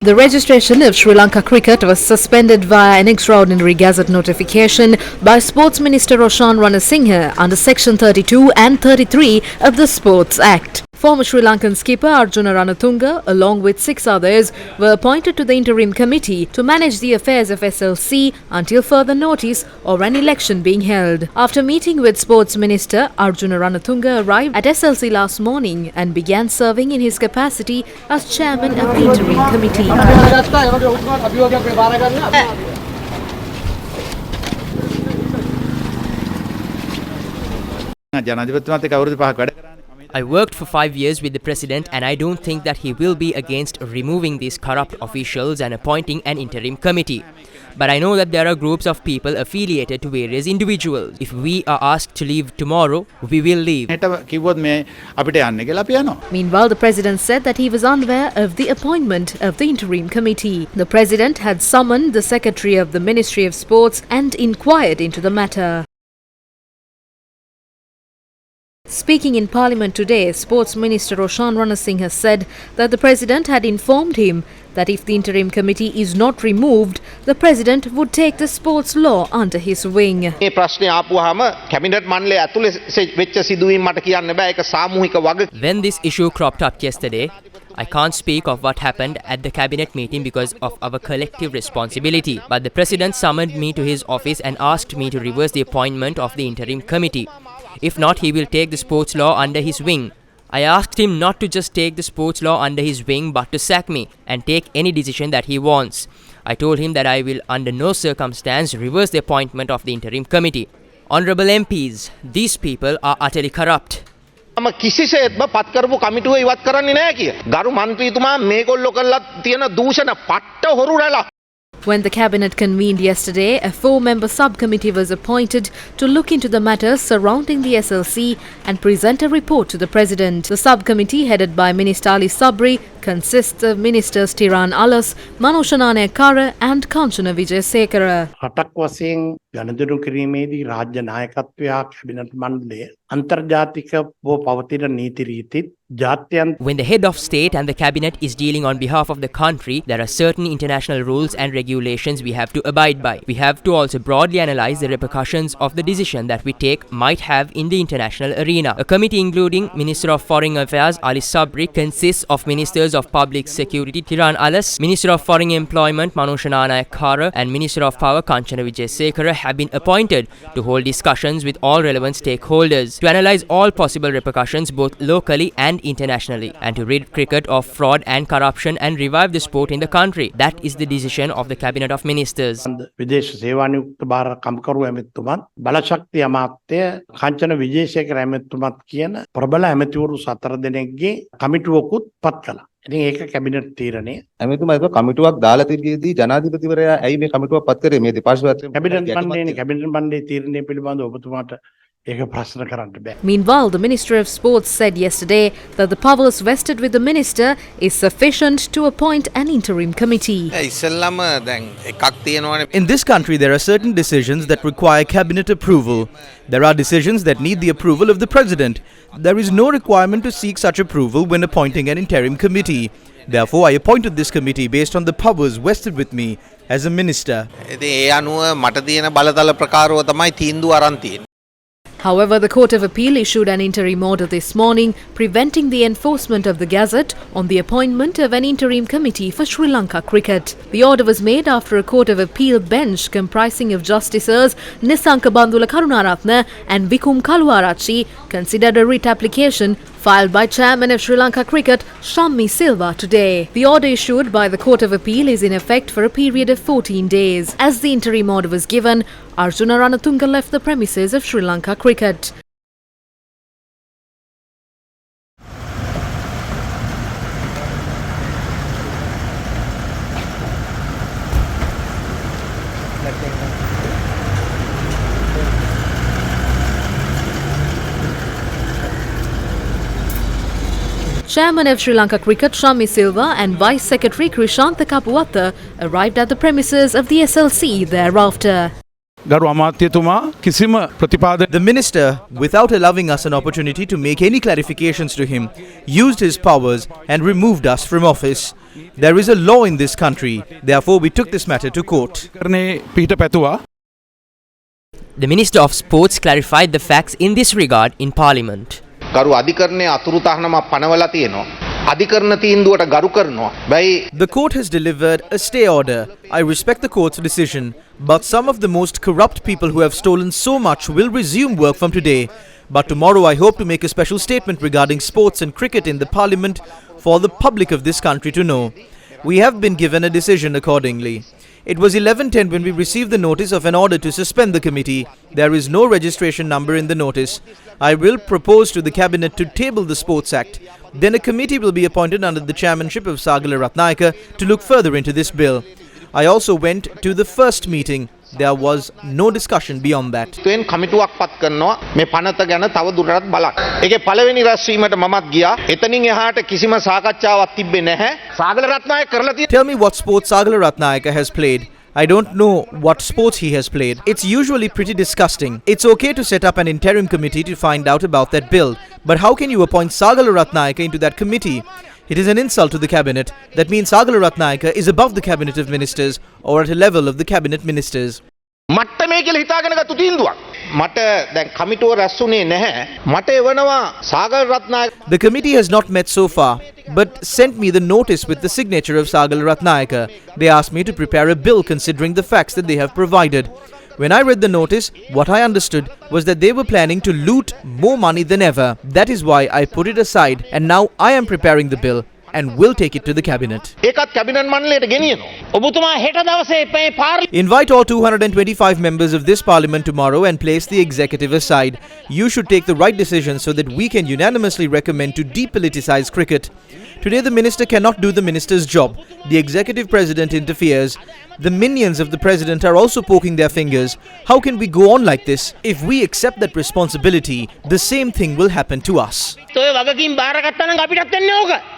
The registration of Sri Lanka Cricket was suspended via an extraordinary gazette notification by Sports Minister Roshan Ranasinghe under Section 32 and 33 of the Sports Act. Former Sri Lankan skipper Arjuna Ranatunga, along with 6 others, were appointed to the interim committee to manage the affairs of SLC until further notice or an election being held. After meeting with Sports Minister, Arjuna Ranatunga arrived at SLC last morning and began serving in his capacity as chairman of the interim committee. I worked for 5 years with the president and I don't think that he will be against removing these corrupt officials and appointing an interim committee. But I know that there are groups of people affiliated to various individuals. If we are asked to leave tomorrow, we will leave. Meanwhile, the president said that he was unaware of the appointment of the interim committee. The president had summoned the secretary of the Ministry of Sports and inquired into the matter. Speaking in Parliament today, Sports Minister Roshan Ranasinghe said that the President had informed him that if the interim committee is not removed, the President would take the sports law under his wing. When this issue cropped up yesterday, I can't speak of what happened at the cabinet meeting because of our collective responsibility. But the President summoned me to his office and asked me to reverse the appointment of the interim committee. If not, he will take the sports law under his wing. I asked him not to just take the sports law under his wing but to sack me and take any decision that he wants. I told him that I will under no circumstance reverse the appointment of the interim committee. Honourable MPs, these people are utterly corrupt. කිසිසේත්ම පත් කරපු කමිටුව ඉවත් කරන්නේ නැහැ කිය. ගරු මන්ත්‍රීතුමා මේගොල්ලෝ කරලා තියෙන දූෂණ පට්ට හොරු රැළ. When the cabinet convened yesterday, a 4-member subcommittee was appointed to look into the matters surrounding the SLC and present a report to the President. The subcommittee, headed by Minister Ali Sabri, consists of Ministers Tiran Alas, Manoshanane Kara and Kanchana Wijesekara. රටක් වශයෙන් ගණදෙනු කිරීමේදී රාජ්‍ය නායකත්වය cabinet මණ්ඩලය අන්තර්ජාතිකව පවතින නීති රීතිත් When the head of state and the cabinet is dealing on behalf of the country, there are certain international rules and regulations we have to abide by. We have to also broadly analyze the repercussions of the decision that we take might have in the international arena. A committee including Minister of Foreign Affairs Ali Sabri consists of Ministers of Public Security Tiran Alas, Minister of Foreign Employment Manoshanane Kara and Minister of Power Kanchana Wijesekara have been appointed to hold discussions with all relevant stakeholders to analyze all possible repercussions both locally and internationally and to rid cricket of fraud and corruption and revive the sport in the country. That is the decision of the Cabinet of Ministers. විදේශ සේවානියුක්ත භාර කම්කරු ඇමතුමත් බලශක්ති අමාත්‍ය කංචන විජේසේකර ඇමතුමත් කියන ප්‍රබල ඇමතිවරු 4 දෙනෙක්ගේ කමිටුවකුත් පත් කළා. ඉතින් ඒක කැබිනට් තීරණය. ඇමතුමා ඒක කමිටුවක් දාලා තිබෙද්දී ජනාධිපතිවරයා ඇයි මේ කමිටුවක් පත් කරේ මේ දෙපාර්ශ්වයත් කැබිනට් මණ්ඩලයේ තීරණය පිළිබඳව ඔබතුමාට Meanwhile, the Minister of Sports said yesterday that the powers vested with the minister is sufficient to appoint an interim committee. In this country, there are certain decisions that require cabinet approval. There are decisions that need the approval of the president. There is no requirement to seek such approval when appointing an interim committee. Therefore, I appointed this committee based on the powers vested with me as a minister. However, the Court of Appeal issued an interim order this morning preventing the enforcement of the Gazette on the appointment of an interim committee for Sri Lanka Cricket. The order was made after a Court of Appeal bench comprising of Justices Nisanka Bandula Karunaratne and Vikum Kaluarachi considered a writ application filed by Chairman of Sri Lanka Cricket Shammi Silva today. The order issued by the Court of Appeal is in effect for a period of 14 days. As the interim order was given, Arjuna Ranatunga left the premises of Sri Lanka Cricket. Chairman of Sri Lanka Cricket Shammi Silva and Vice Secretary Krishantha Kapuwatta arrived at the premises of the SLC thereafter. ගරු අමාත්‍යතුමා කිසිම ප්‍රතිපාදන The minister, without allowing us an opportunity to make any clarifications to him, used his powers and removed us from office. There is a law in this country, therefore we took this matter to court. කරනේ පිහිට පැතුවා. The Minister of Sports clarified the facts in this regard in Parliament. ගරු අධිකරණයේ අතුරු තහනමක් පනවලා තියෙනවා. අධිකරණ තීන්දුවට ගරු කරනවා. බයි The court has delivered a stay order. I respect the court's decision, but some of the most corrupt people who have stolen so much will resume work from today. But tomorrow I hope to make a special statement regarding sports and cricket in the Parliament for the public of this country to know. We have been given a decision accordingly. It was 11:10 when we received the notice of an order to suspend the committee. There is no registration number in the notice. I will propose to the cabinet to table the Sports Act. Then a committee will be appointed under the chairmanship of Sagala Ratnayaka to look further into this bill. I also went to the first meeting. There was no discussion beyond that. තුෙන් කමිටුවක් පත් කරනවා මේ පනත ගැන තව දුරටත් බලන්න. ඒකේ පළවෙනි රැස්වීමට මමත් ගියා. එතනින් එහාට කිසිම සාකච්ඡාවක් තිබ්බේ නැහැ. සාගල රත්නායක කරලා තියෙන Tell me what sports Sagala Ratnayaka has played. I don't know what sports he has played. It's usually pretty disgusting. It's okay to set up an interim committee to find out about that bill. But how can you appoint Sagala Ratnayaka into that committee? It is an insult to the cabinet. That means Sagala Ratnayaka is above the cabinet of ministers or at a level of the cabinet ministers. මට්ටමේ කියලා හිතාගෙන ගත්තු තීන්දුවක්. මට දැන් කමිටුව රැස්ුනේ නැහැ. මට එවනවා Sagala Ratnayake. The committee has not met so far, but sent me the notice with the signature of Sagala Ratnayaka. They asked me to prepare a bill considering the facts that they have provided. When I read the notice, what I understood was that they were planning to loot more money than ever. That is why I put it aside and now I am preparing the bill and will take it to the cabinet. ඒකත් cabinet මණ්ඩලයට ගෙනියනවා. ඔබතුමා හෙට දවසේ මේ පාර්ලිමේන්තුවේ Invite all 225 members of this parliament tomorrow and place the executive aside. You should take the right decision so that we can unanimously recommend to depoliticize cricket. Today the minister cannot do the minister's job. The executive president interferes. The minions of the president are also poking their fingers. How can we go on like this? If we accept that responsibility, the same thing will happen to us. ඔය වගකීම් බාරගත්තා නම් අපිටත් වෙන්නේ ඕක.